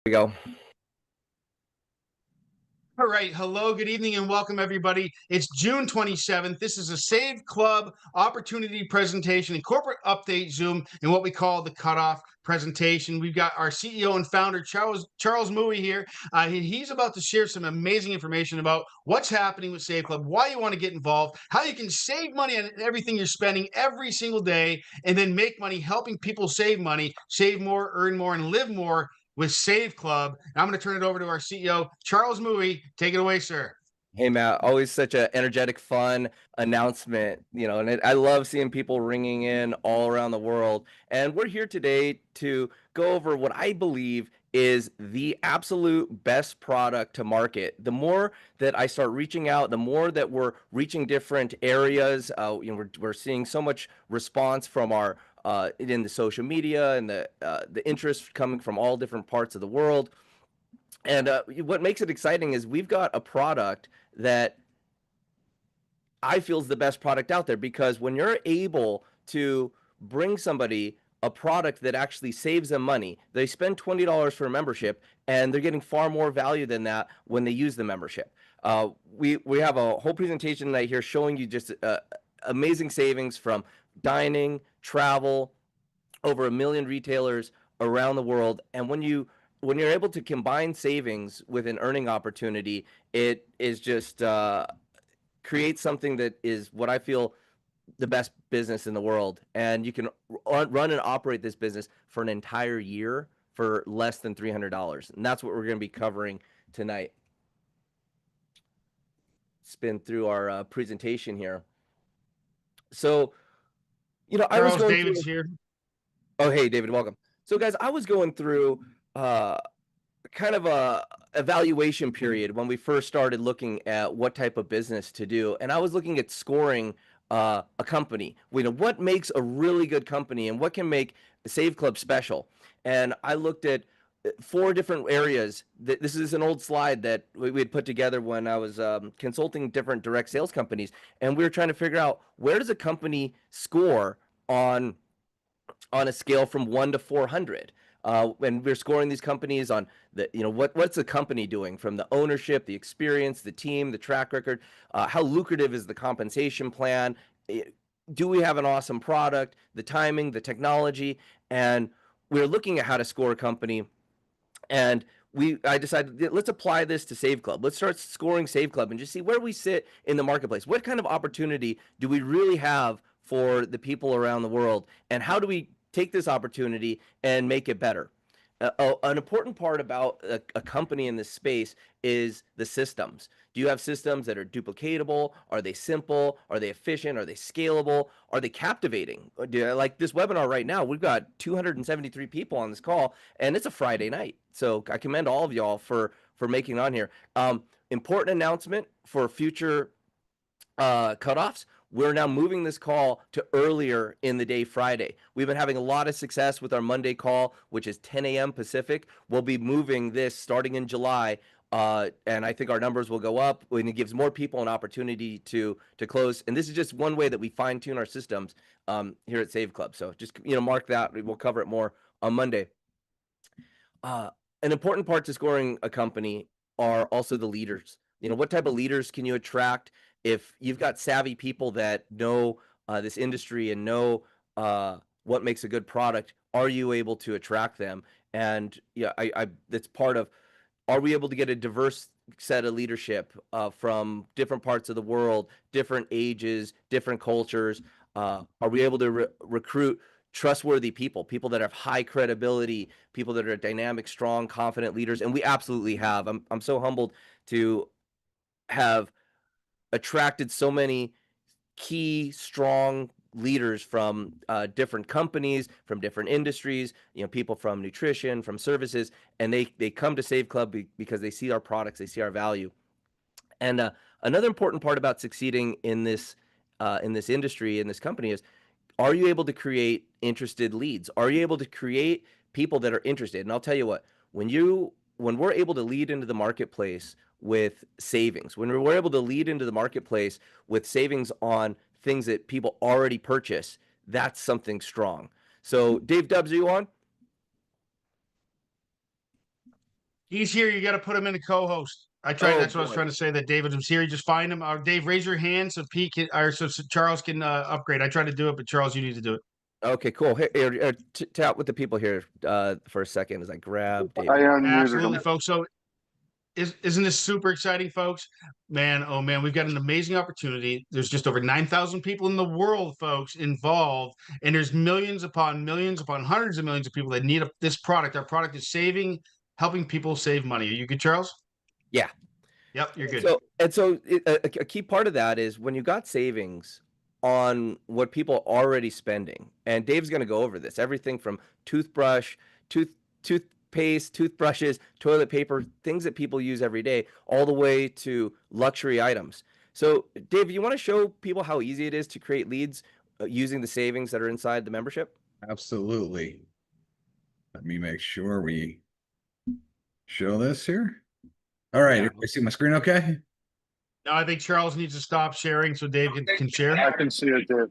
We go. All right. Hello, good evening, and welcome, everybody. It's June 27th. This is a Save Club opportunity presentation and corporate update Zoom in what we call the cutoff presentation. We've got our CEO and founder, Charles Mouey, here. He's about to share some amazing information about what's happening with Save Club, why you want to get involved, how you can save money on everything you're spending every single day, and then make money helping people save money, save more, earn more, and live more with SaveClub. I'm going to turn it over to our CEO, Charles Mouey. Take it away, sir. Hey, Matt, always such an energetic, fun announcement, and I love seeing people ringing in all around the world. And we're here today to go over what I believe is the absolute best product to market. The more that I start reaching out, the more that we're reaching different areas. We're seeing so much response from our in the social media and the interest coming from all different parts of the world. And what makes it exciting is we've got a product that I feel is the best product out there, because when you're able to bring somebody a product that actually saves them money, they spend $20 for a membership and they're getting far more value than that when they use the membership. We have a whole presentation tonight here showing you just amazing savings from dining, travel, over 1 million retailers around the world. And when you're able to combine savings with an earning opportunity, it is just creates something that is what I feel the best business in the world. And you can run and operate this business for an entire year for less than $300. And that's what we're going to be covering tonight. Spin through our presentation here. So, I was Charles, going David's through. here. Oh, hey, David, welcome. So, guys, I was going through kind of a evaluation period when we first started looking at what type of business to do, and I was looking at scoring a company. What makes a really good company and what can make SaveClub special. And I looked at 4 different areas. This is an old slide that we had put together when I was consulting different direct sales companies, and we were trying to figure out, where does a company score on a scale from 1 to 400. And we're scoring these companies on what's the company doing, from the ownership, the experience, the team, the track record, how lucrative is the compensation plan, do we have an awesome product, the timing, the technology. And we're looking at how to score a company, and I decided, let's apply this to SaveClub. Let's start scoring SaveClub and just see where we sit in the marketplace. What kind of opportunity do we really have for the people around the world, and how do we take this opportunity and make it better? An important part about a company in this space is the systems. Do you have systems that are duplicatable? Are they simple? Are they efficient? Are they scalable? Are they captivating? Like this webinar right now, we've got 273 people on this call, and it's a Friday night. So I commend all of y'all for making it on here. Important announcement for future cutoffs. We're now moving this call to earlier in the day Friday. We've been having a lot of success with our Monday call, which is 10 a.m. Pacific. We'll be moving this starting in July, and I think our numbers will go up, and it gives more people an opportunity to close. And this is just one way that we fine-tune our systems here at SaveClub. So just mark that. We'll cover it more on Monday. An important part to scoring a company are also the leaders. What type of leaders can you attract? If you've got savvy people that know this industry and know what makes a good product, are you able to attract them? And that's part of, are we able to get a diverse set of leadership from different parts of the world, different ages, different cultures? Are we able to recruit trustworthy people that have high credibility, people that are dynamic, strong, confident leaders? And we absolutely have. I'm so humbled to have attracted so many key, strong leaders from different companies, from different industries, people from nutrition, from services, and they come to SaveClub because they see our products, they see our value. And another important part about succeeding in this industry, in this company, is, are you able to create interested leads? Are you able to create people that are interested? And I'll tell you what, when we're able to lead into the marketplace with savings, when we're able to lead into the marketplace with savings on things that people already purchase, that's something strong. So Dave Dubs, are you on? He's here. You got to put him in a co-host. I tried. Oh That's what I was boy. trying to say. That David was here. Just find him. Dave, raise your hand so Pete can, or so Charles can upgrade. I tried to do it, but Charles, you need to do it. Okay, cool. Here, chat with the people here for a second as I grab I David. unmuted Absolutely, him. folks. So isn't this super exciting, folks? Man, oh man, we've got an amazing opportunity. There's just over 9,000 people in the world, folks, involved, and there's millions upon hundreds of millions of people that need this product. Our product is helping people save money. Are you good, Charles? Yeah. Yep, you're good. So a key part of that is when you got savings on what people are already spending, and Dave's going to go over this, everything from toothbrush, toothpaste, toothbrushes, toilet paper, things that people use every day, all the way to luxury items. So, Dave, you want to show people how easy it is to create leads using the savings that are inside the membership? Absolutely. Let me make sure we show this here. All right, Yeah. everybody see my screen okay? Now I think Charles needs to stop sharing so Dave can share. I can see it, Dave.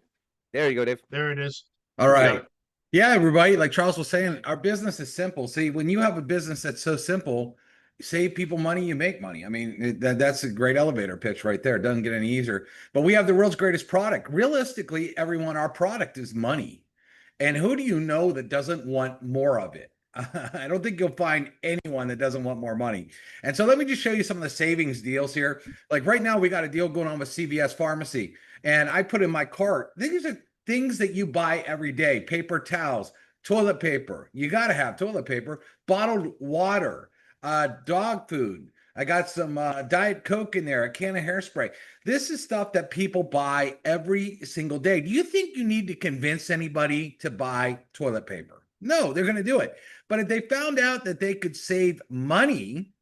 There you go, Dave. There it is. All You got right. it. Yeah, everybody, like Charles was saying, our business is simple. See, when you have a business that's so simple, you save people money, you make money. I mean, that's a great elevator pitch right there. It doesn't get any easier. But we have the world's greatest product. Realistically, everyone, our product is money. And who do you know that doesn't want more of it? I don't think you'll find anyone that doesn't want more money. And so let me just show you some of the savings deals here. Like right now, we got a deal going on with CVS Pharmacy. And I put in my cart, these are things that you buy every day: paper towels, toilet paper. You got to have toilet paper, bottled water, dog food. I got some Diet Coke in there, a can of hairspray. This is stuff that people buy every single day. Do you think you need to convince anybody to buy toilet paper? No, they're going to do it. But if they found out that they could save money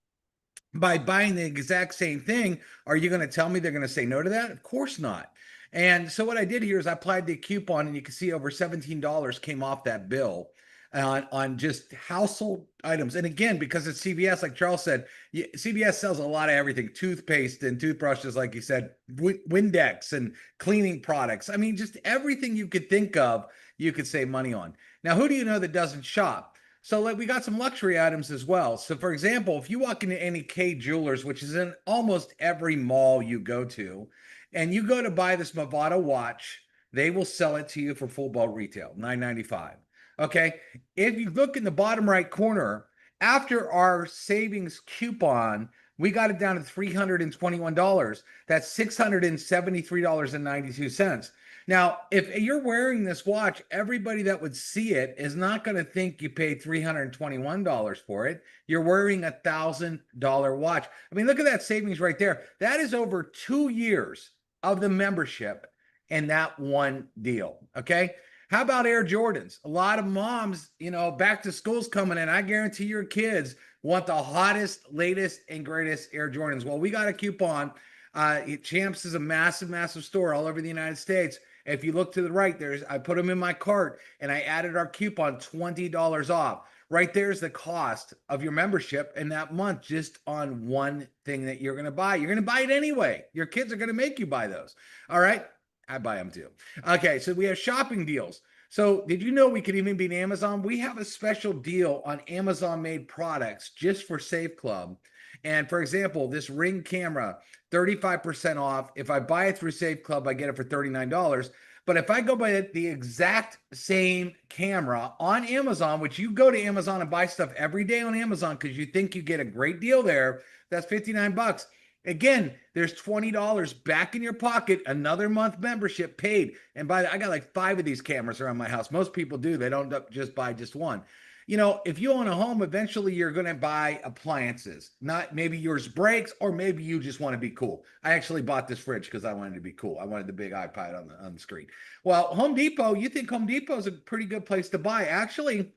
by buying the exact same thing, are you going to tell me they're going to say no to that? Of course not. And so what I did here is I applied the coupon, and you can see over $17 came off that bill on just household items. And again, because it's CVS, like Charles said, CVS sells a lot of everything: toothpaste and toothbrushes, like you said, Windex and cleaning products. I mean, just everything you could think of, you could save money on. Now, who do you know that doesn't shop? So like we got some luxury items as well. So for example, if you walk into any K Jewelers, which is in almost every mall you go to, and you go to buy this Movado watch, they will sell it to you for full ball retail, $9.95. Okay. If you look in the bottom right corner, after our savings coupon, we got it down to $321. That's $673.92. Now, if you're wearing this watch, everybody that would see it is not going to think you paid $321 for it. You're wearing $1,000 watch. I mean, look at that savings right there. That is over 2 years of the membership in that one deal. Okay. How about Air Jordans? A lot of moms, back to school's coming in. I guarantee your kids want the hottest, latest, and greatest Air Jordans. Well, we got a coupon. Champs is a massive, massive store all over the United States. If you look to the right, I put them in my cart and I added our coupon, $20 off. Right there's the cost of your membership in that month just on one thing that you're going to buy. You're going to buy it anyway. Your kids are going to make you buy those. All right. I buy them too. Okay. So we have shopping deals. So did you know we could even beat Amazon? We have a special deal on Amazon made products just for SaveClub. And for example, this Ring camera, 35% off. If I buy it through SaveClub, I get it for $39. But if I go buy the exact same camera on Amazon, which you go to Amazon and buy stuff every day on Amazon because you think you get a great deal there, that's $59. Again, there's $20 back in your pocket, another month membership paid. And I got like 5 of these cameras around my house. Most people do. They don't just buy just one. If you own a home, eventually you're going to buy appliances. Not maybe yours breaks, or maybe you just want to be cool. I actually bought this fridge because I wanted to be cool. I wanted the big iPad on the screen. Well, Home Depot, you think Home Depot is a pretty good place to buy. Actually,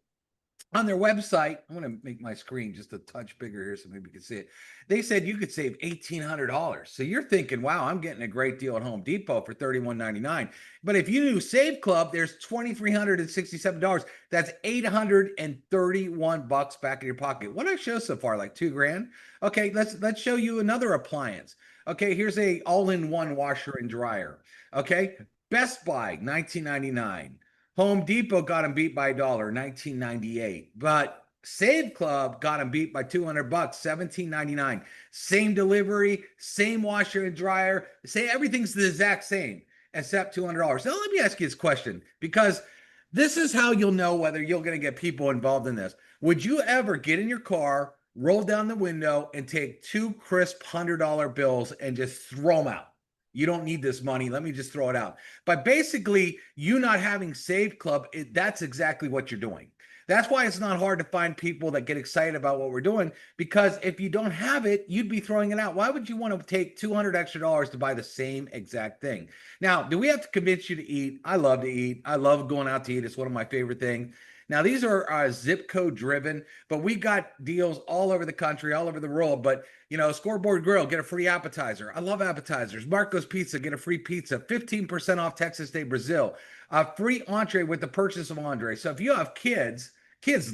on their website, I'm going to make my screen just a touch bigger here so maybe you can see it. They said you could save $1,800. So you're thinking, wow, I'm getting a great deal at Home Depot for $31.99. But if you do SaveClub, there's $2,367. That's $831 back in your pocket. What did I show so far? Like $2,000? Okay, let's show you another appliance. Okay, here's a all-in-one washer and dryer. Okay, Best Buy, $19.99. Home Depot got them beat by $1, $19.98. But SaveClub got them beat by $200, $17.99. Same delivery, same washer and dryer. Say everything's the exact same except $200. Now let me ask you this question, because this is how you'll know whether you're going to get people involved in this. Would you ever get in your car, roll down the window, and take two crisp $100 bills and just throw them out? You don't need this money. Let me just throw it out. But basically, you not having SaveClub, that's exactly what you're doing. That's why it's not hard to find people that get excited about what we're doing, because if you don't have it, you'd be throwing it out. Why would you want to take $200 extra to buy the same exact thing? Now, do we have to convince you to eat? I love to eat. I love going out to eat. It's one of my favorite things. Now, these are zip code driven, but we got deals all over the country, all over the world. But, you know, Scoreboard Grill, get a free appetizer. I love appetizers. Marco's Pizza, get a free pizza. 15% off Texas Day Brazil. A free entree with the purchase of entree. So if you have kids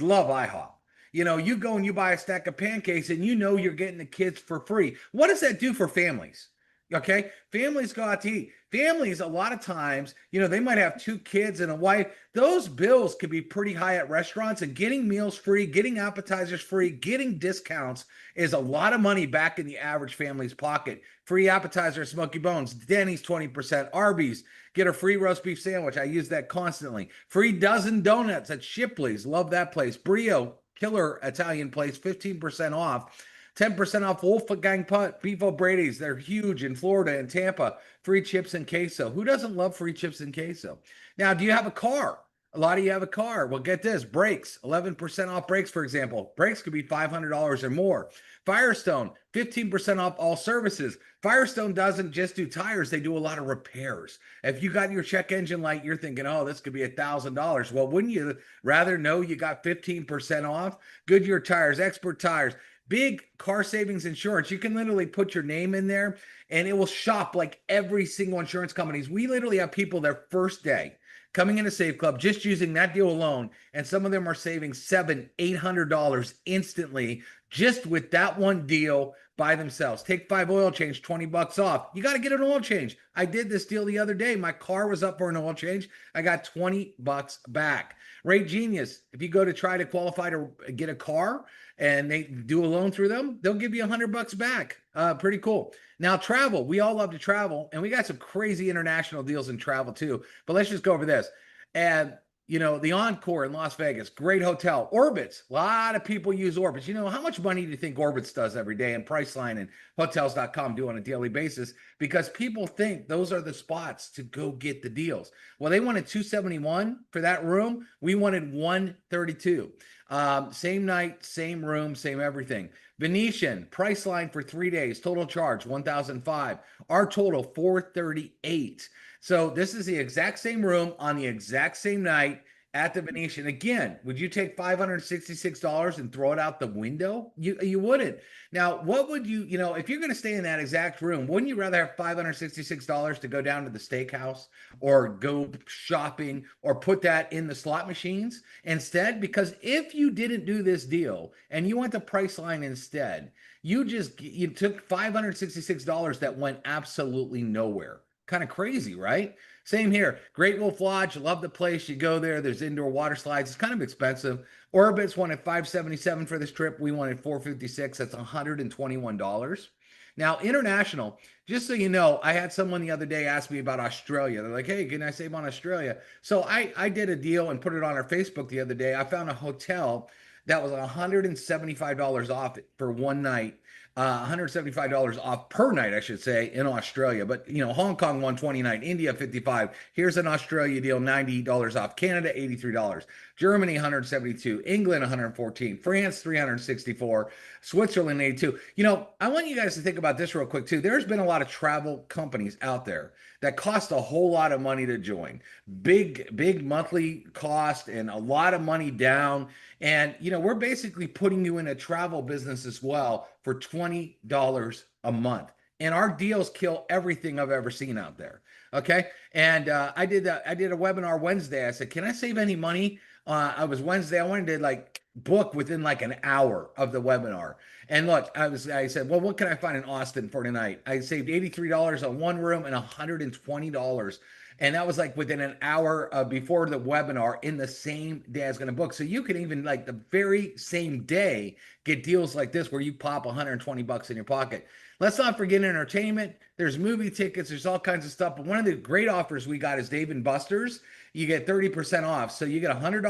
love IHOP. You know, you go and you buy a stack of pancakes and you know you're getting the kids for free. What does that do for families? Okay, families go out to eat. Families, a lot of times, you know, they might have two kids and a wife. Those bills could be pretty high at restaurants, and getting meals free, getting appetizers free, getting discounts is a lot of money back in the average family's pocket. Free appetizer, Smoky Bones, Denny's 20%, Arby's, get a free roast beef sandwich. I use that constantly. Free dozen donuts at Shipley's. Love that place. Brio, killer Italian place, 15% off. 10% off Wolfgang Beef O'Brady's. They're huge in Florida and Tampa. Free chips and queso. Who doesn't love free chips and queso? Now, do you have a car? A lot of you have a car. Well, get this. Brakes. 11% off brakes, for example. Brakes could be $500 or more. Firestone. 15% off all services. Firestone doesn't just do tires. They do a lot of repairs. If you got your check engine light, you're thinking, oh, this could be $1,000. Well, wouldn't you rather know you got 15% off? Goodyear tires, Expert tires. Big car savings insurance. You can literally put your name in there and it will shop like every single insurance companies. We literally have people their first day coming into SaveClub just using that deal alone, and some of them are saving $700-800 instantly just with that one deal by themselves. Take 5 oil change, $20 off. You got to get an oil change. I did this deal the other day. My car was up for an oil change. I got $20 back. Rate Genius, if you go to try to qualify to get a car and they do a loan through them, they'll give you $100 back. Pretty cool. Now, travel. We all love to travel, and we got some crazy international deals in travel too. But let's just go over this. And you know, the Encore in Las Vegas, great hotel. Orbitz, a lot of people use Orbitz. You know, how much money do you think Orbitz does every day, and Priceline and Hotels.com do on a daily basis? Because people think those are the spots to go get the deals. Well, they wanted $271 for that room. We wanted $132. Same night, same room, same everything. Venetian, Priceline for 3 days, total charge $1,005. Our total $438. So this is the exact same room on the exact same night at the Venetian. Again, would you take $566 and throw it out the window? You wouldn't. Now, what would you, if you're going to stay in that exact room, wouldn't you rather have $566 to go down to the steakhouse or go shopping or put that in the slot machines instead? Because if you didn't do this deal and you went to Priceline instead, you took $566 that went absolutely nowhere. Kind of crazy, right? Same here. Great Wolf Lodge, love the place. You go there. There's indoor water slides. It's kind of expensive. Orbitz wanted $577 for this trip. We wanted $456. That's $121. Now, international, just so you know, I had someone the other day ask me about Australia. They're like, hey, can I save on Australia? So I did a deal and put it on our Facebook the other day. I found a hotel that was $175 off for one night. $175 off per night, I should say, in Australia. But, Hong Kong, $129, India, $55. Here's an Australia deal, $90 off. Canada, $83. Germany, $172. England, $114. France, $364. Switzerland, $82. I want you guys to think about this real quick, too. There's been a lot of travel companies out there that cost a whole lot of money to join. Big monthly cost and a lot of money down. And, we're basically putting you in a travel business as well for $20 a month. And our deals kill everything I've ever seen out there. Okay. And I did a webinar Wednesday. I said, can I save any money? I was Wednesday. I wanted to book within an hour of the webinar. And look, I said, well, what can I find in Austin for tonight? I saved $83 on one room and $120 And that was like within an hour before the webinar in the same day I was going to book. So you can even like the very same day get deals like this where you pop 120 bucks in your pocket. Let's not forget entertainment. There's movie tickets. There's all kinds of stuff. But one of the great offers we got is Dave and Buster's. You get 30% off. So you get a $100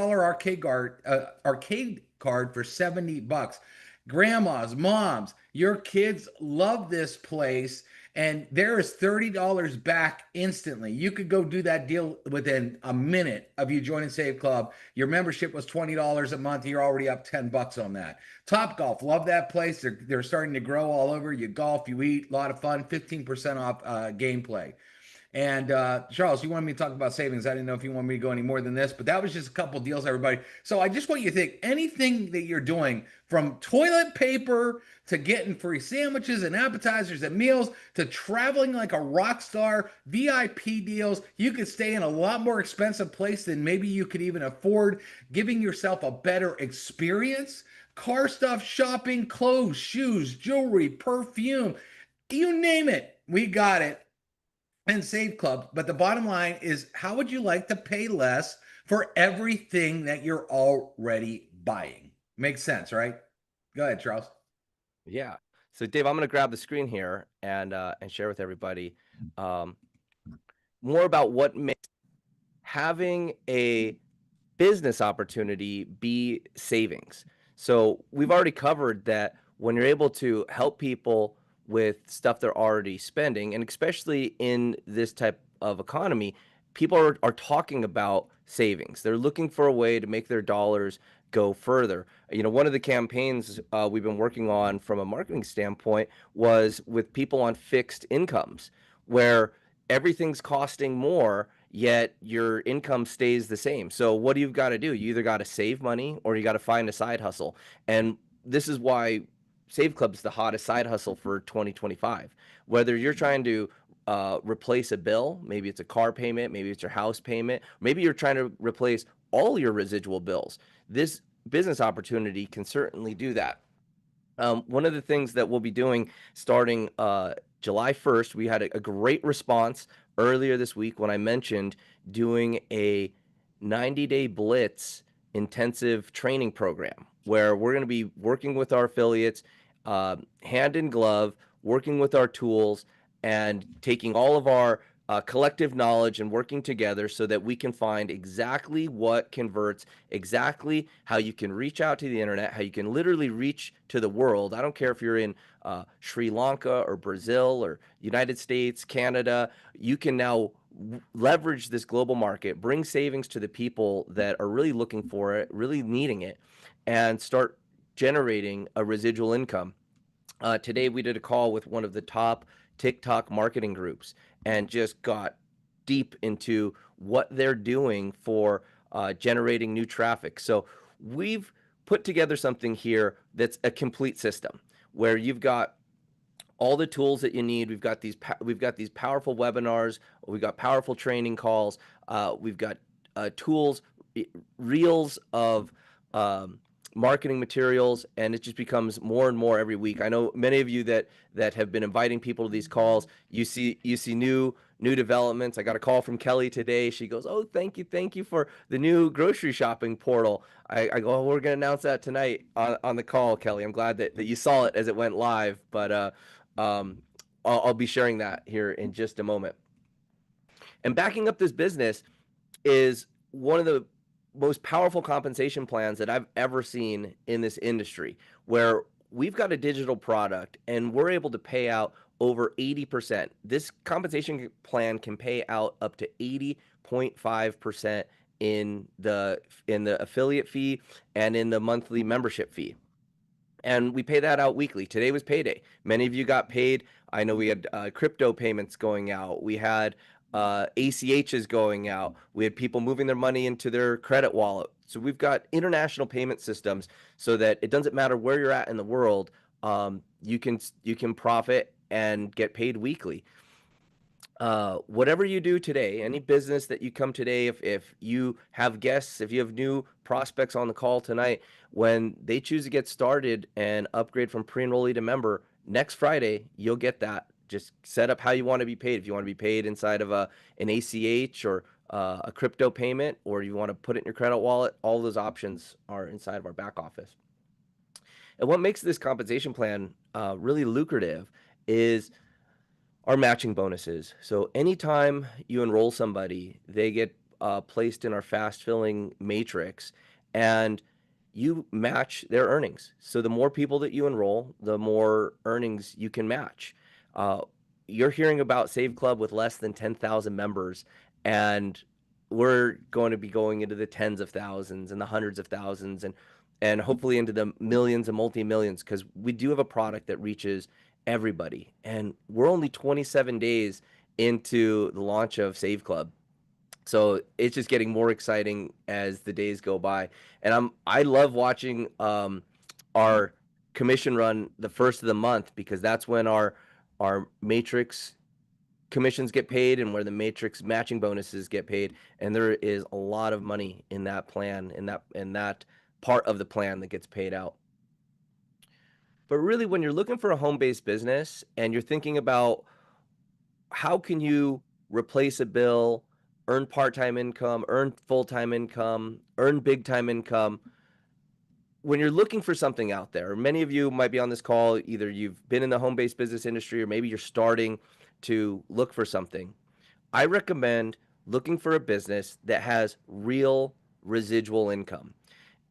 arcade card for 70 bucks. Grandmas, moms, your kids love this place, and there is $30 back instantly. You could go do that deal within a minute of you joining Save Club. Your membership was $20 a month. You're already up 10 bucks on that. Top Golf, love that place. They're starting to grow all over. You golf, you eat, a lot of fun, 15% off gameplay. And Charles, you wanted me to talk about savings. I didn't know if you want me to go any more than this, but that was just a couple deals, everybody. So I just want you to think anything that you're doing, from toilet paper to getting free sandwiches and appetizers and meals to traveling like a rock star, VIP deals. You could stay in a lot more expensive place than maybe you could even afford, giving yourself a better experience. Car stuff, shopping, clothes, shoes, jewelry, perfume, you name it, we got it and Save Club. But the bottom line is, how would you like to pay less for everything that you're already buying? Makes sense, right? Go ahead, Charles. Yeah. So Dave, I'm going to grab the screen here and share with everybody more about what makes having a business opportunity be savings. So we've already covered that when you're able to help people with stuff they're already spending, and especially in this type of economy, people are talking about savings. They're looking for a way to make their dollars go further. You know, one of the campaigns we've been working on from a marketing standpoint was with people on fixed incomes, where everything's costing more, yet your income stays the same. So what do you've got to do? You either got to save money or you got to find a side hustle. And this is why Save Club's the hottest side hustle for 2025. Whether you're trying to replace a bill, maybe it's a car payment, maybe it's your house payment, maybe you're trying to replace all your residual bills, this business opportunity can certainly do that. One of the things that we'll be doing starting July 1st, we had a great response earlier this week when I mentioned doing a 90-day blitz intensive training program where we're going to be working with our affiliates hand in glove, working with our tools and taking all of our collective knowledge and working together so that we can find exactly what converts, exactly how you can reach out to the internet, how you can literally reach to the world. I don't care if you're in Sri Lanka or Brazil or United States, Canada, you can now leverage this global market, bring savings to the people that are really looking for it, really needing it, and start generating a residual income. Today we did a call with one of the top TikTok marketing groups and just got deep into what they're doing for generating new traffic. So we've put together something here that's a complete system where you've got all the tools that you need. We've got these powerful webinars. We've got powerful training calls. We've got tools, reels of marketing materials, and it just becomes more and more every week. I know many of you that have been inviting people to these calls. You see new developments. I got a call from Kelly today. She goes, "Oh, thank you for the new grocery shopping portal." I go, "Oh, we're gonna announce that tonight on the call, Kelly." I'm glad that you saw it as it went live, but I'll be sharing that here in just a moment. And backing up this business is one of the most powerful compensation plans that I've ever seen in this industry, where we've got a digital product and we're able to pay out over 80%. This compensation plan can pay out up to 80.5% in the affiliate fee and in the monthly membership fee. And we pay that out weekly. Today was payday. Many of you got paid. I know we had crypto payments going out. We had ACHs going out. We had people moving their money into their credit wallet. So we've got international payment systems so that it doesn't matter where you're at in the world. You can profit and get paid weekly. Whatever you do today, any business that you come today, if you have guests, if you have new prospects on the call tonight, when they choose to get started and upgrade from pre-enrollee to member, next Friday, you'll get that just set up how you want to be paid. If you want to be paid inside of an ACH or a crypto payment, or you want to put it in your credit wallet, all those options are inside of our back office. And what makes this compensation plan really lucrative is our matching bonuses. So anytime you enroll somebody, they get placed in our fast filling matrix, and you match their earnings. So the more people that you enroll, the more earnings you can match. Uh, you're hearing about SaveClub with less than 10,000 members, and we're going to be going into the tens of thousands and the hundreds of thousands, and hopefully into the millions and multi-millions, because we do have a product that reaches everybody. And we're only 27 days into the launch of SaveClub. So it's just getting more exciting as the days go by. And I love watching our commission run the first of the month, because that's when our matrix commissions get paid and where the matrix matching bonuses get paid. And there is a lot of money in that plan, in that part of the plan that gets paid out. But really, when you're looking for a home-based business and you're thinking about how can you replace a bill, earn part-time income, earn full-time income, earn big-time income, when you're looking for something out there, many of you might be on this call, either you've been in the home-based business industry or maybe you're starting to look for something. I recommend looking for a business that has real residual income.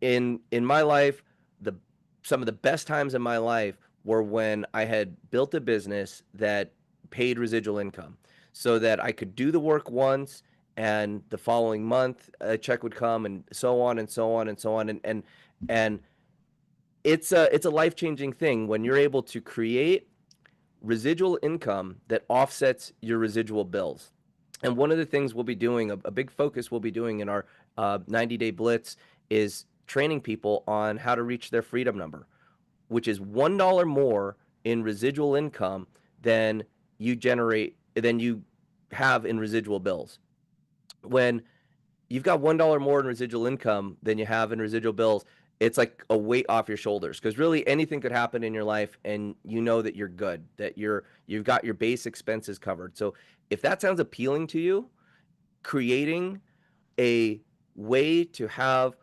In my life, some of the best times in my life were when I had built a business that paid residual income, so that I could do the work once and the following month a check would come, and so on and so on and so on. And it's a life-changing thing when you're able to create residual income that offsets your residual bills. And one of the things we'll be doing, a big focus we'll be doing in our 90-day blitz, is training people on how to reach their freedom number, which is $1 more in residual income than you have in residual bills. When you've got $1 more in residual income than you have in residual bills, it's like a weight off your shoulders, because really anything could happen in your life and you know that you're good, that you've got your base expenses covered. So if that sounds appealing to you, creating a way to have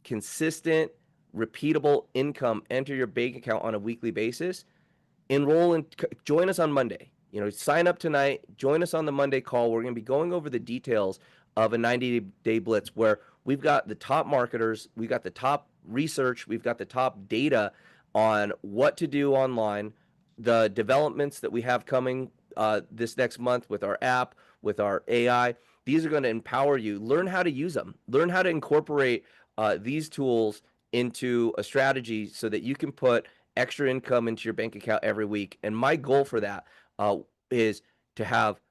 consistent, repeatable income enter your bank account on a weekly basis, enroll and join us on Monday. Sign up tonight, join us on the Monday call. We're going to be going over the details of a 90-day blitz, where we've got the top marketers, we've got the top research, we've got the top data on what to do online, the developments that we have coming this next month with our app, with our AI. These are going to empower you. Learn how to use them. Learn how to incorporate these tools into a strategy so that you can put extra income into your bank account every week. And my goal for that is to have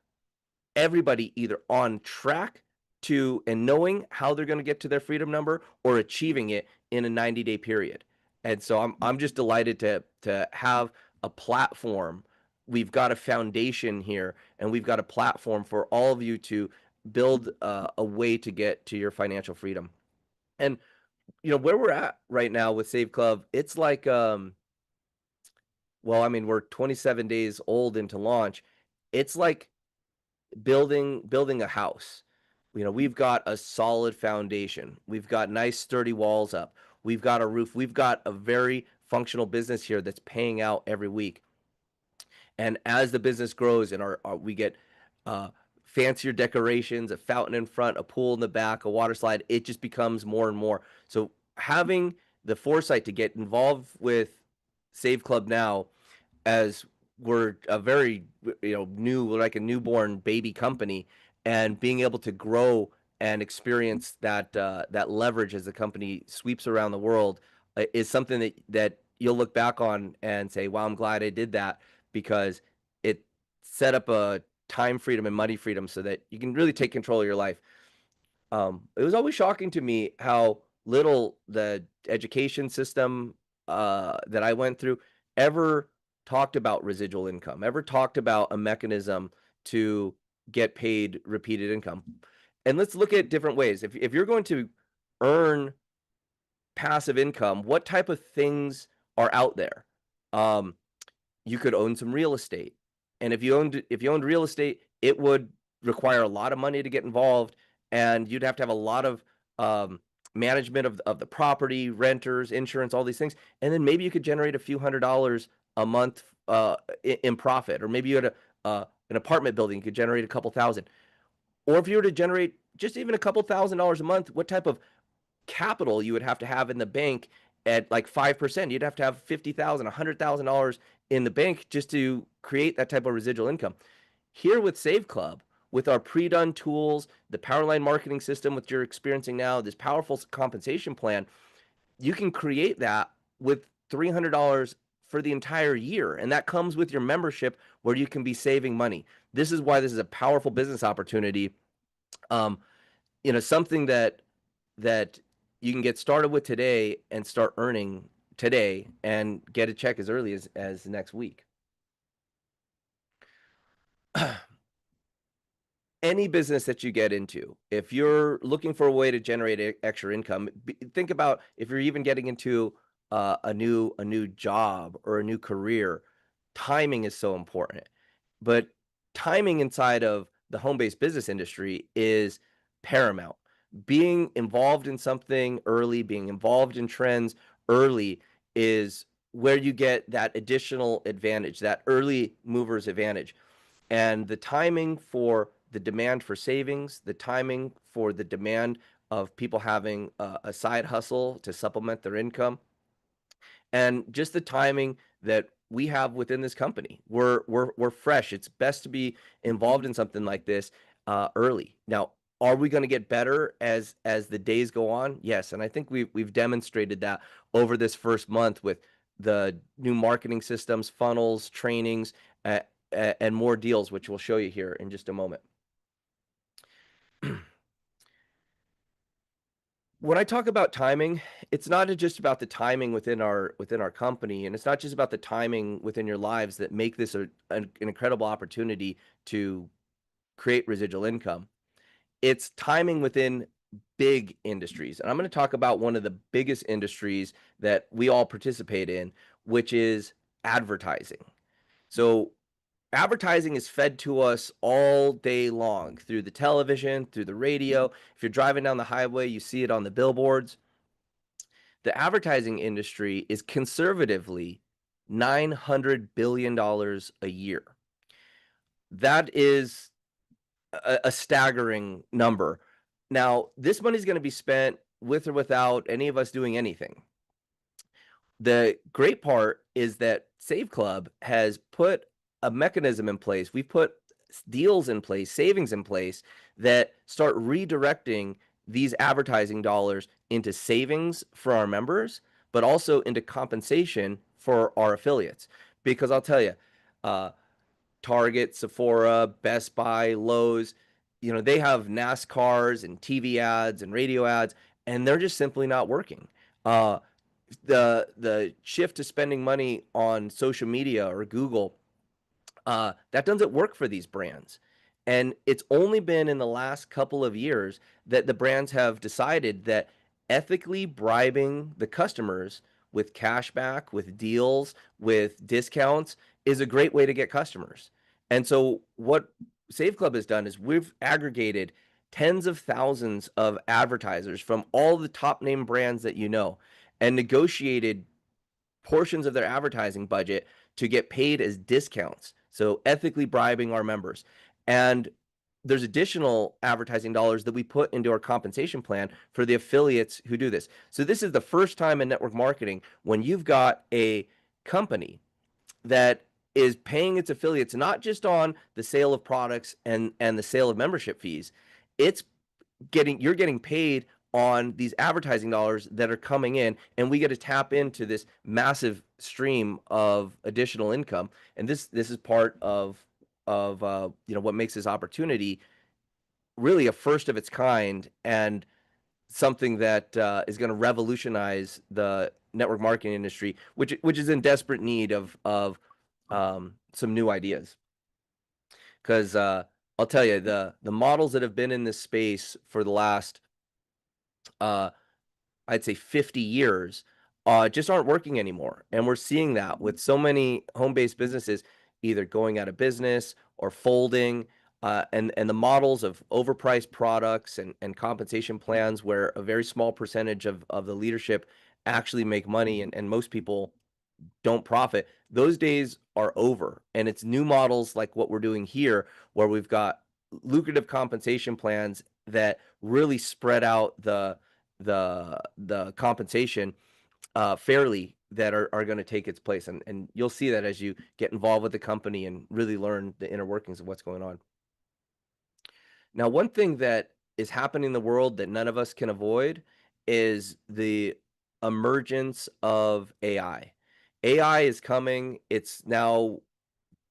everybody either on track to and knowing how they're going to get to their freedom number, or achieving it in a 90-day period. And so I'm just delighted to have a platform. We've got a foundation here, and we've got a platform for all of you to build a way to get to your financial freedom. And where we're at right now with SaveClub, it's like we're 27 days old into launch. It's like building a house. We've got a solid foundation. We've got nice sturdy walls up. We've got a roof. We've got a very functional business here that's paying out every week. And as the business grows and we get fancier decorations, a fountain in front, a pool in the back, a water slide, it just becomes more and more. So having the foresight to get involved with SaveClub now, as we're a very new, like a newborn baby company, and being able to grow and experience that leverage as the company sweeps around the world, is something that you'll look back on and say, wow, I'm glad I did that, because it set up a time freedom and money freedom so that you can really take control of your life. It was always shocking to me how little the education system that I went through ever talked about residual income, ever talked about a mechanism to get paid repeated income. And let's look at different ways. If you're going to earn passive income, what type of things are out there? You could own some real estate. And if you owned real estate, it would require a lot of money to get involved, and you'd have to have a lot of management of the property, renters, insurance, all these things. And then maybe you could generate a few $100s a month in profit, or maybe you had an apartment building, you could generate a couple thousand. Or if you were to generate just even a couple $1,000s a month, what type of capital you would have to have in the bank at like 5%? You'd have to have $50,000, $100,000 in the bank just to create that type of residual income. Here with SaveClub, with our pre-done tools, the Powerline marketing system, which you're experiencing now, this powerful compensation plan, you can create that with $300 for the entire year. And that comes with your membership, where you can be saving money. This is why this is a powerful business opportunity. Something that you can get started with today and start earning today and get a check as early as next week. Any business that you get into, if you're looking for a way to generate extra income, think about if you're even getting into a new job or a new career, timing is so important. But timing inside of the home-based business industry is paramount. Being involved in something early, being involved in trends early, is where you get that additional advantage, that early mover's advantage. And the timing for the demand for savings, the timing for the demand of people having a side hustle to supplement their income, and just the timing that we have within this company. We're fresh. It's best to be involved in something like this early. Now, are we going to get better as the days go on? Yes, and I think we've demonstrated that over this first month with the new marketing systems, funnels, trainings, and more deals, which we'll show you here in just a moment. When I talk about timing, it's not just about the timing within our company, and it's not just about the timing within your lives that make this an incredible opportunity to create residual income. It's timing within big industries. And I'm going to talk about one of the biggest industries that we all participate in, which is advertising. So advertising is fed to us all day long through the television, through the radio. If you're driving down the highway, you see it on the billboards. The advertising industry is conservatively $900 billion a year. That is a staggering number. Now, this money is going to be spent with or without any of us doing anything. The great part is that SaveClub has put a mechanism in place. We've put deals in place, savings in place that start redirecting these advertising dollars into savings for our members, but also into compensation for our affiliates. Because I'll tell you, Target, Sephora, Best Buy, Lowe's, they have NASCARs and TV ads and radio ads, and they're just simply not working. The shift to spending money on social media or Google, that doesn't work for these brands. And it's only been in the last couple of years that the brands have decided that ethically bribing the customers with cashback, with deals, with discounts is a great way to get customers. And so what SaveClub has done is we've aggregated tens of thousands of advertisers from all the top name brands that and negotiated portions of their advertising budget to get paid as discounts. So ethically bribing our members. And there's additional advertising dollars that we put into our compensation plan for the affiliates who do this. So this is the first time in network marketing when you've got a company that is paying its affiliates not just on the sale of products and the sale of membership fees. You're getting paid on these advertising dollars that are coming in, and we get to tap into this massive stream of additional income. And this is part of what makes this opportunity really a first of its kind, and something that is going to revolutionize the network marketing industry, which is in desperate need of some new ideas. Because I'll tell you, the models that have been in this space for the last I'd say 50 years just aren't working anymore. And we're seeing that with so many home-based businesses either going out of business or folding, and the models of overpriced products and compensation plans where a very small percentage of the leadership actually make money and most people don't profit, those days are over. And it's new models like what we're doing here, where we've got lucrative compensation plans that really spread out the compensation fairly, that are going to take its place. And you'll see that as you get involved with the company and really learn the inner workings of what's going on. Now, one thing that is happening in the world that none of us can avoid is the emergence of AI. AI is coming. It's now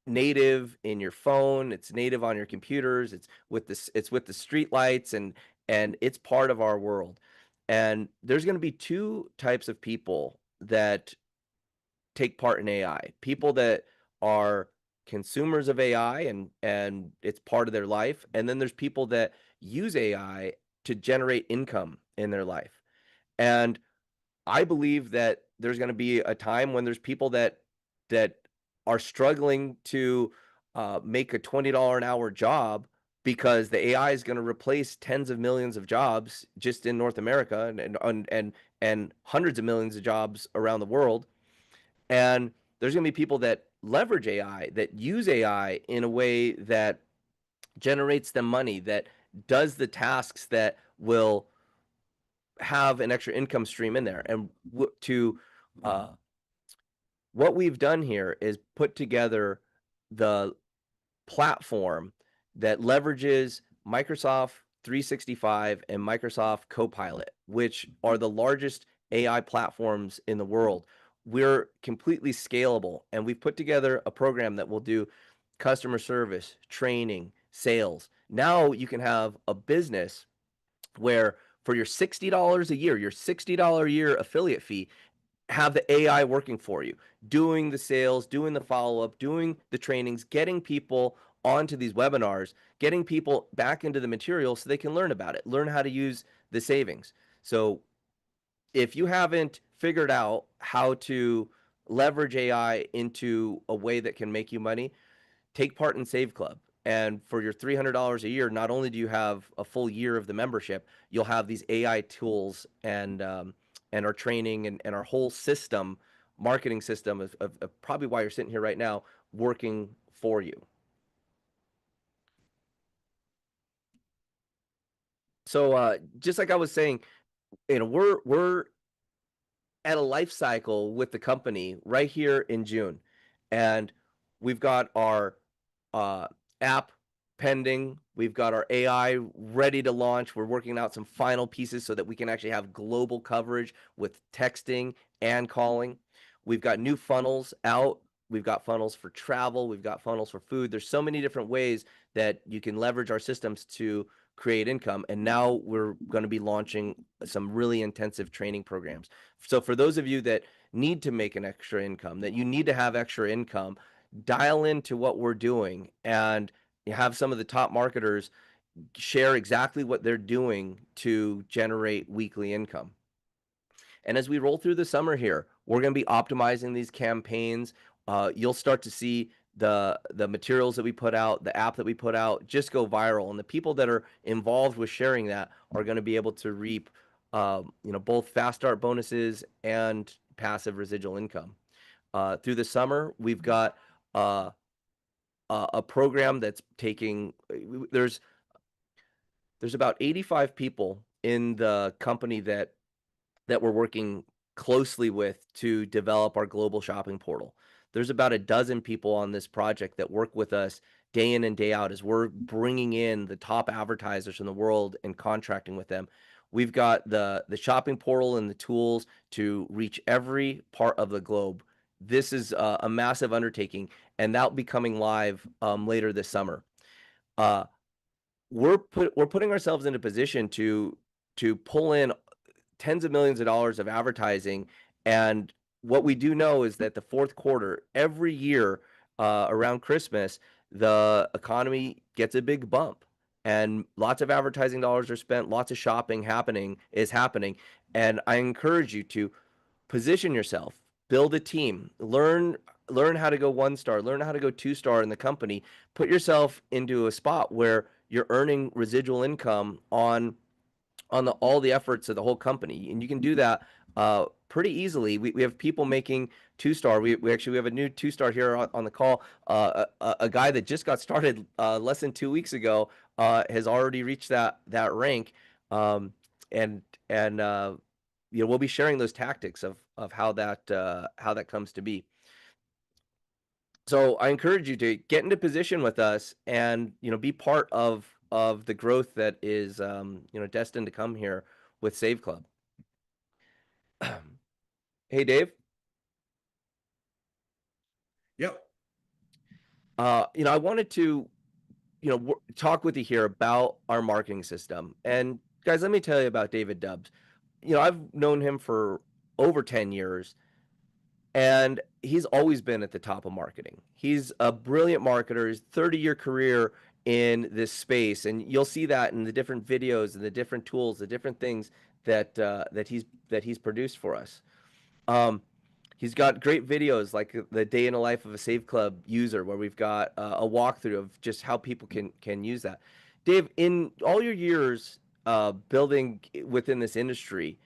native in your phone. It's native on your computers. It's with the street lights, and it's part of our world. And there's going to be two types of people that take part in AI. People that are consumers of AI and it's part of their life, and then there's people that use AI to generate income in their life. And I believe that there's going to be a time when there's people that are struggling to make a $20 an hour job, because the AI is going to replace tens of millions of jobs just in North America, and hundreds of millions of jobs around the world. And there's going to be people that leverage AI, that use AI in a way that generates them money, that does the tasks that will have an extra income stream in there. And what we've done here is put together the platform that leverages Microsoft 365 and Microsoft Copilot, which are the largest AI platforms in the world. We're completely scalable, and we've put together a program that will do customer service, training, sales. Now you can have a business where for your $60 a year, your $60 a year affiliate fee, have the AI working for you, doing the sales, doing the follow-up, doing the trainings, getting people onto these webinars, getting people back into the material so they can learn about it, learn how to use the savings. So if you haven't figured out how to leverage AI into a way that can make you money, take part in SaveClub. And for your $300 a year, not only do you have a full year of the membership, you'll have these AI tools and our training and our whole system, marketing system of probably why you're sitting here right now, working for you. So just like I was saying, we're at a life cycle with the company right here in June, and we've got our app pending. We've got our AI ready to launch. We're working out some final pieces so that we can actually have global coverage with texting and calling. We've got new funnels out. We've got funnels for travel. We've got funnels for food. There's so many different ways that you can leverage our systems to create income. And now we're going to be launching some really intensive training programs. So for those of you that need to make an extra income, that you need to have extra income, dial into what we're doing and have some of the top marketers share exactly what they're doing to generate weekly income. And as we roll through the summer here, we're going to be optimizing these campaigns. You'll start to see the materials that we put out, the app that we put out, just go viral. And the people that are involved with sharing that are going to be able to reap, both fast start bonuses and passive residual income. Through the summer, we've got a program that's taking. There's about 85 people in the company that we're working closely with to develop our global shopping portal. There's about a dozen people on this project that work with us day in and day out as we're bringing in the top advertisers in the world and contracting with them. We've got the shopping portal and the tools to reach every part of the globe. This is a massive undertaking, and that'll be coming live later this summer. We're putting ourselves in a position to pull in tens of millions of dollars of advertising. And what we do know is that the fourth quarter, every year around Christmas, the economy gets a big bump and lots of advertising dollars are spent, lots of shopping is happening. And I encourage you to position yourself, build a team, learn learn how to go 1-star, learn how to go 2-star in the company, put yourself into a spot where you're earning residual income on all the efforts of the whole company, and you can do that pretty easily. We have people making 2-star. We actually have a new 2-star here on the call. A guy that just got started less than 2 weeks ago has already reached that rank, and we'll be sharing those tactics of how that comes to be. So I encourage you to get into position with us and be part of the growth that is destined to come here with SaveClub. Hey Dave. Yep. I wanted to talk with you here about our marketing system. And guys, let me tell you about David Dubbs. I've known him for over 10 years. And he's always been at the top of marketing. He's a brilliant marketer. His 30-year career in this space, and you'll see that in the different videos and the different tools, the different things that he's produced for us. He's got great videos like the day in the life of a SaveClub user, where we've got a walkthrough of just how people can use that. Dave, in all your years building within this industry,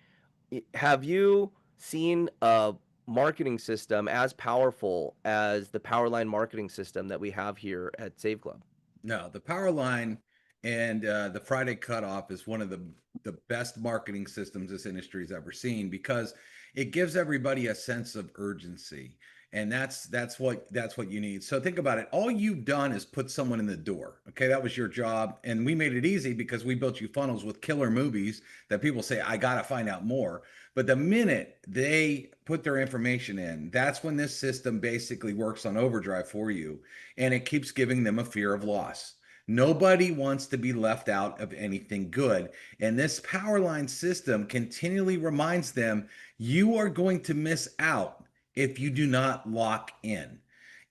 have you seen a marketing system as powerful as the Powerline marketing system that we have here at SaveClub? No, the Powerline and the Friday Cutoff is one of the best marketing systems this industry has ever seen, because it gives everybody a sense of urgency. And that's what you need. So think about it. All you've done is put someone in the door. Okay, that was your job. And we made it easy because we built you funnels with killer movies that people say, I got to find out more. But the minute they put their information in, that's when this system basically works on overdrive for you. And it keeps giving them a fear of loss. Nobody wants to be left out of anything good. And this Powerline system continually reminds them, you are going to miss out if you do not lock in.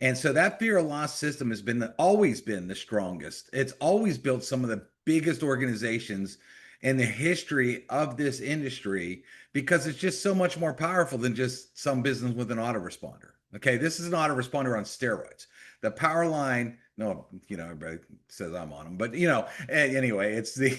And so that fear of loss system has always been the strongest. It's always built some of the biggest organizations in the history of this industry, because it's just so much more powerful than just some business with an autoresponder. Okay, this is an autoresponder on steroids. The Powerline, no, everybody says I'm on them, but anyway, it's the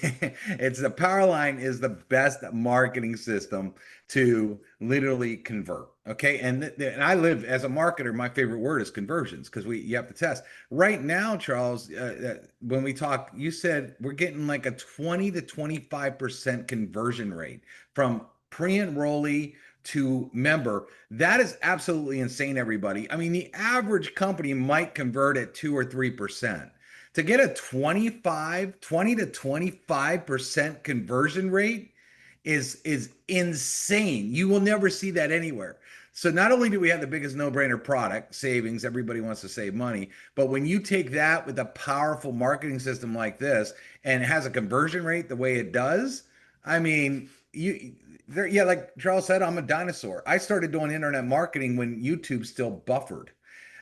Powerline is the best marketing system to literally convert. Okay, and I live as a marketer. My favorite word is conversions, because you have to test. Right now, Charles, when we talk, you said we're getting like a 20 to 25% conversion rate from pre-enrollee to member. That is absolutely insane, everybody. I mean, the average company might convert at 2 or 3%. To get a 20 to 25% conversion rate is insane. You will never see that anywhere. So not only do we have the biggest no-brainer product, savings, everybody wants to save money, but when you take that with a powerful marketing system like this and it has a conversion rate the way it does, I mean, like Charles said, I'm a dinosaur. I started doing internet marketing when YouTube still buffered.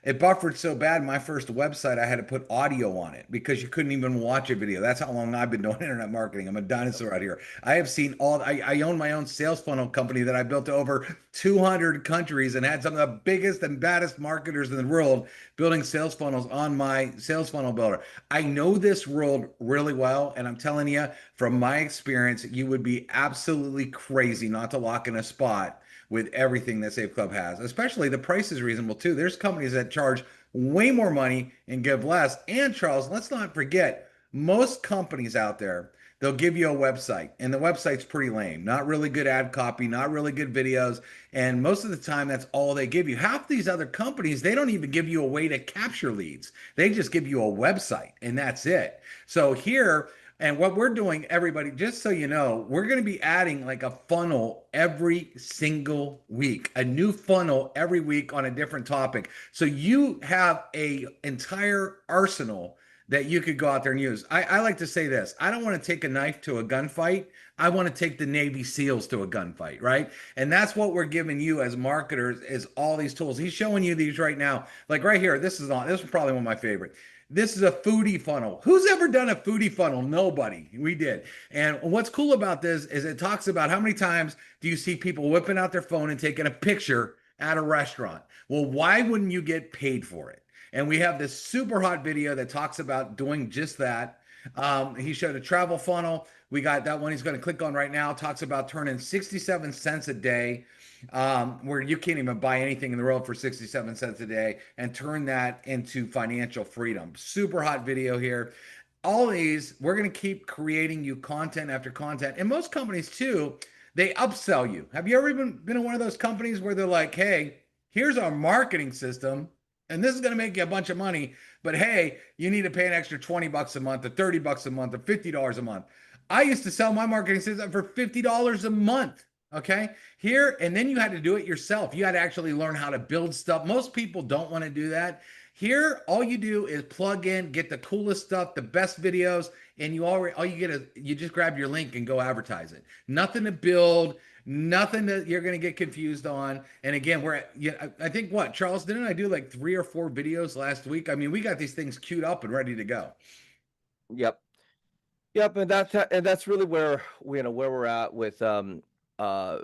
It buffered so bad, my first website, I had to put audio on it because you couldn't even watch a video. That's how long I've been doing internet marketing. I'm a dinosaur out here. I have seen I own my own sales funnel company that I built to over 200 countries and had some of the biggest and baddest marketers in the world building sales funnels on my sales funnel builder. I know this world really well. And I'm telling you, from my experience, you would be absolutely crazy not to lock in a spot with everything that SaveClub has. Especially the price is reasonable too. There's companies that charge way more money and give less. And Charles, let's not forget, most companies out there, they'll give you a website, and the website's pretty lame. Not really good ad copy, not really good videos. And most of the time, that's all they give you. Half these other companies, they don't even give you a way to capture leads. They just give you a website, and that's it. So here, and what we're doing, everybody, just so you know, we're going to be adding like a funnel every single week, a new funnel every week on a different topic. So you have an entire arsenal that you could go out there and use. I like to say this. I don't want to take a knife to a gunfight. I want to take the Navy SEALs to a gunfight, right? And that's what we're giving you as marketers, is all these tools. He's showing you these right now. Like right here, this is probably one of my favorite. This is a foodie funnel. Who's ever done a foodie funnel? Nobody. We did. And what's cool about this is it talks about how many times do you see people whipping out their phone and taking a picture at a restaurant. Well, why wouldn't you get paid for it? And we have this super hot video that talks about doing just that. He showed a travel funnel. We got that one he's going to click on right now. Talks about turning 67 cents a day, where you can't even buy anything in the world for 67 cents a day, and turn that into financial freedom. Super hot video here. All these, we're going to keep creating you content after content. And most companies, too, they upsell you. Have you ever been in one of those companies where they're like, hey, here's our marketing system, and this is going to make you a bunch of money, but hey, you need to pay an extra 20 bucks a month or 30 bucks a month or $50 a month. I used to sell my marketing system for $50 a month. Okay. Here, and then you had to do it yourself. You had to actually learn how to build stuff. Most people don't want to do that. Here, all you do is plug in, get the coolest stuff, the best videos, and all you get is you just grab your link and go advertise it. Nothing to build, nothing that you're going to get confused on. And again, I think what, Charles, didn't I do like 3 or 4 videos last week? I mean, we got these things queued up and ready to go. Yep. Yep, and that's really where where we're at with our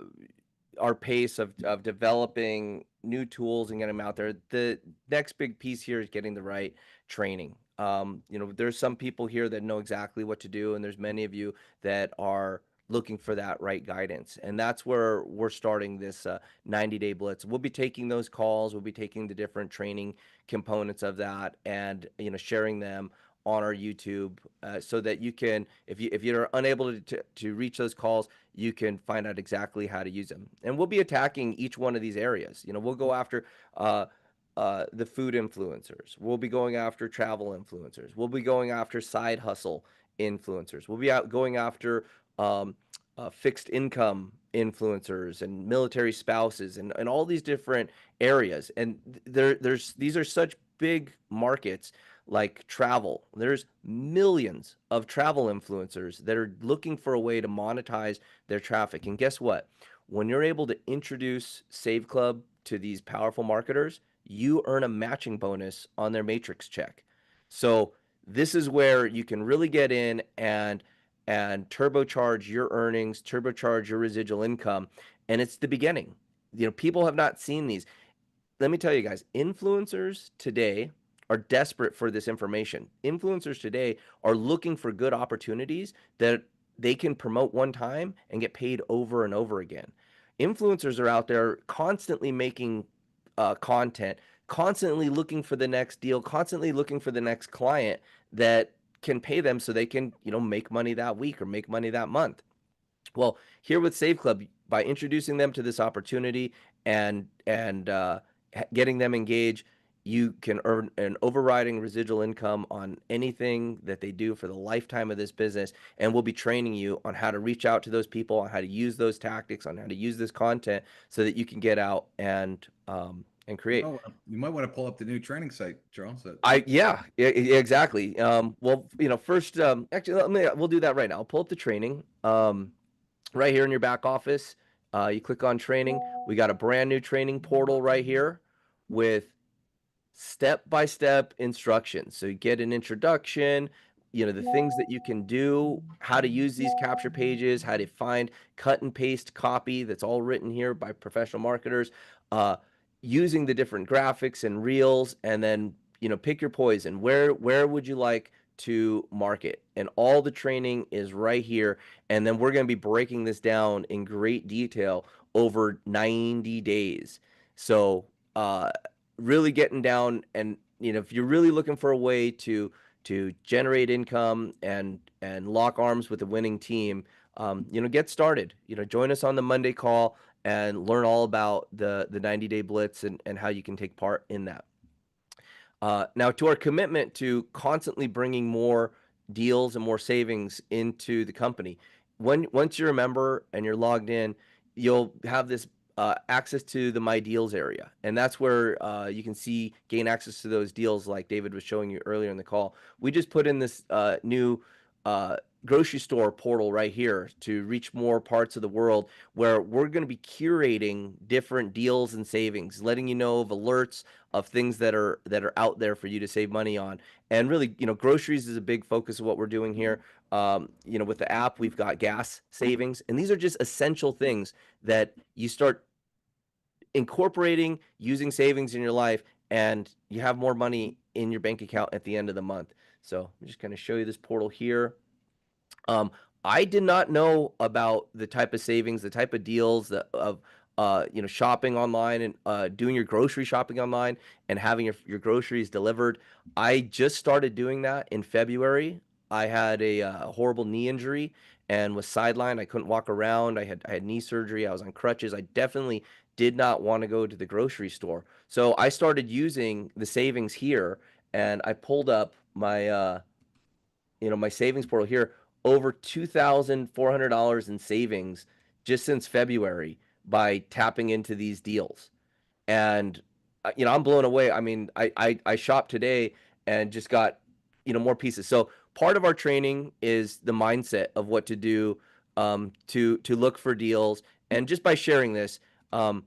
pace of developing new tools and getting them out there. The next big piece here is getting the right training. There's some people here that know exactly what to do, and there's many of you that are looking for that right guidance. And that's where we're starting this 90-day blitz. We'll be taking those calls. We'll be taking the different training components of that and, sharing them on our YouTube, so that you can, if you're unable to reach those calls, you can find out exactly how to use them. And we'll be attacking each one of these areas. We'll go after the food influencers. We'll be going after travel influencers. We'll be going after side hustle influencers. We'll be going after fixed income influencers and military spouses and all these different areas. And these are such big markets. Like travel, there's millions of travel influencers that are looking for a way to monetize their traffic. And guess what? When you're able to introduce SaveClub to these powerful marketers, you earn a matching bonus on their matrix check. So this is where you can really get in and turbocharge your earnings, turbocharge your residual income. And it's the beginning. People have not seen these. Let me tell you guys, influencers today are desperate for this information. Influencers today are looking for good opportunities that they can promote one time and get paid over and over again. Influencers are out there constantly making content, constantly looking for the next deal, constantly looking for the next client that can pay them so they can, make money that week or make money that month. Well, here with SaveClub, by introducing them to this opportunity and getting them engaged, you can earn an overriding residual income on anything that they do for the lifetime of this business. And we'll be training you on how to reach out to those people, on how to use those tactics, on how to use this content so that you can get out and create. You might want to pull up the new training site, Charles. Yeah, exactly. Well, first, actually, we'll do that right now. I'll pull up the training right here in your back office. You click on training. We got a brand new training portal right here with step-by-step instructions. So you get an introduction, the things that you can do, how to use these capture pages, how to find cut and paste copy that's all written here by professional marketers, using the different graphics and reels, and then, pick your poison. Where would you like to market? And all the training is right here. And then we're going to be breaking this down in great detail over 90 days. So, really getting down, and if you're really looking for a way to generate income and lock arms with a winning team, get started. Join us on the Monday call and learn all about the 90-day blitz and how you can take part in that. Now, to our commitment to constantly bringing more deals and more savings into the company, once you're a member and you're logged in, you'll have this access to the My Deals area. And that's where you can gain access to those deals like David was showing you earlier in the call. We just put in this new grocery store portal right here to reach more parts of the world, where we're going to be curating different deals and savings, letting you know of alerts of things that are out there for you to save money on. And really, groceries is a big focus of what we're doing here. With the app, we've got gas savings, and these are just essential things that you start incorporating using savings in your life, and you have more money in your bank account at the end of the month. So I'm just going to show you this portal here. I did not know about the type of savings, the type of deals of shopping online and doing your grocery shopping online and having your groceries delivered. I just started doing that in February. I had a horrible knee injury and was sidelined. I couldn't walk around. I had knee surgery. I was on crutches. I definitely did not want to go to the grocery store. So I started using the savings here, and I pulled up my my savings portal here, over $2,400 in savings just since February by tapping into these deals. And I'm blown away. I mean, I shopped today and just got more pieces. So part of our training is the mindset of what to do, to look for deals. And just by sharing this, we're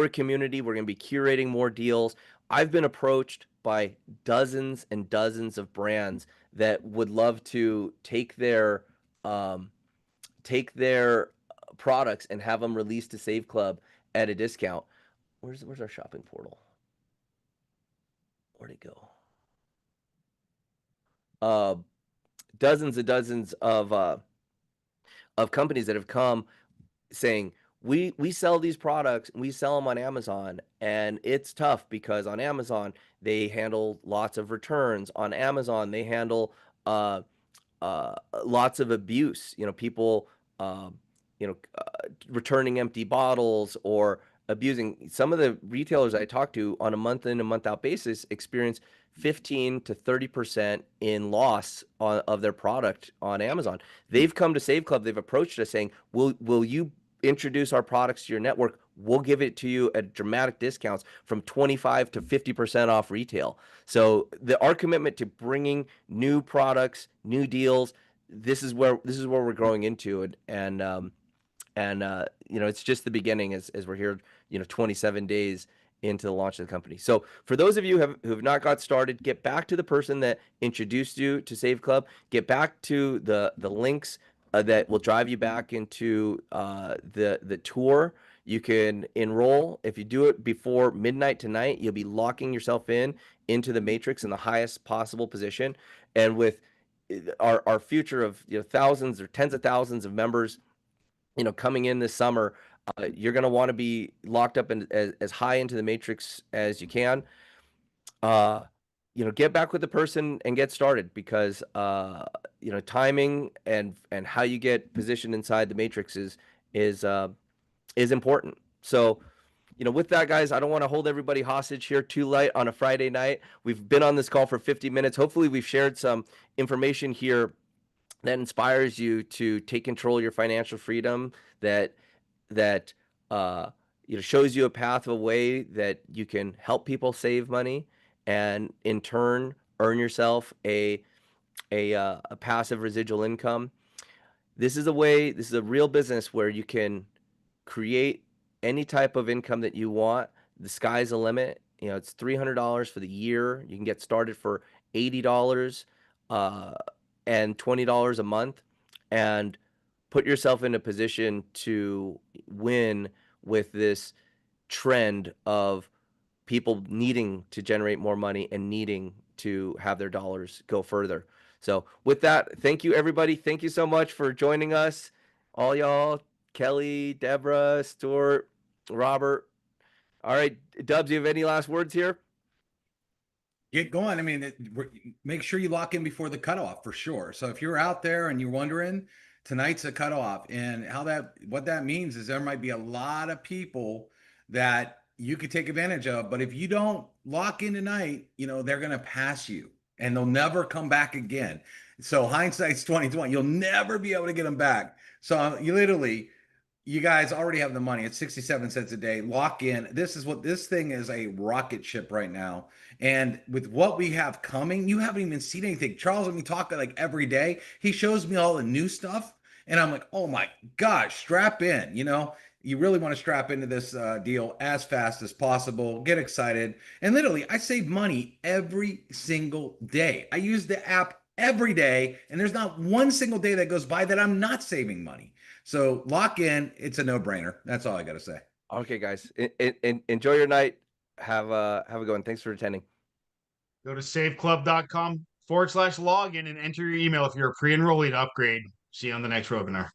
a community. We're going to be curating more deals. I've been approached by dozens and dozens of brands that would love to take their products and have them released to SaveClub at a discount. Where's our shopping portal? Where'd it go? Dozens and dozens of companies that have come saying, we sell these products, we sell them on Amazon, and it's tough because on Amazon they handle lots of returns. On Amazon they handle lots of abuse. People returning empty bottles or abusing. Some of the retailers I talk to on a month in and month out basis experience 15 to 30% in loss of their product on Amazon. They've come to SaveClub. They've approached us saying, will you introduce our products to your network? We'll give it to you at dramatic discounts from 25 to 50% off retail. So our commitment to bringing new products, new deals, this is where we're growing into it. And it's just the beginning as we're here, 27 days into the launch of the company. So for those of you who have not got started, get back to the person that introduced you to SaveClub. Get back to the links that will drive you back into the tour. You can enroll. If you do it before midnight tonight, you'll be locking yourself into the matrix in the highest possible position. And with our future of thousands or tens of thousands of members coming in this summer, you're going to want to be locked up as high into the matrix as you can. Get back with the person and get started, because timing and how you get positioned inside the matrix is important. So with that, guys, I don't want to hold everybody hostage here too late on a Friday night. We've been on this call for 50 minutes. Hopefully we've shared some information here that inspires you to take control of your financial freedom, that shows you a path of a way that you can help people save money and in turn earn yourself a passive residual income. This is a real business where you can create any type of income that you want. The sky's the limit. It's $300 for the year. You can get started for $80 and $20 a month, and put yourself in a position to win with this trend of people needing to generate more money and needing to have their dollars go further. So with that, thank you, everybody. Thank you so much for joining us, all y'all. Kelly, Deborah, Stuart, Robert. All right, Dubs, do you have any last words here? Get going. I mean, make sure you lock in before the cutoff for sure. So if you're out there and you're wondering, tonight's a cutoff, and what that means is there might be a lot of people that you could take advantage of. But if you don't lock in tonight, they're going to pass you and they'll never come back again. So hindsight's 2020. You'll never be able to get them back. So you guys already have the money. It's 67 cents a day. Lock in. This thing is, a rocket ship right now. And with what we have coming, you haven't even seen anything. Charles and me talk like every day. He shows me all the new stuff. And I'm like, oh my gosh, strap in. You really want to strap into this deal as fast as possible. Get excited. And literally, I save money every single day. I use the app every day, and there's not one single day that goes by that I'm not saving money. So lock in. It's a no-brainer. That's all I got to say. Okay, guys, enjoy your night. Have a good one. Thanks for attending. Go to saveclub.com/login and enter your email if you're a pre-enrollee to upgrade. See you on the next webinar.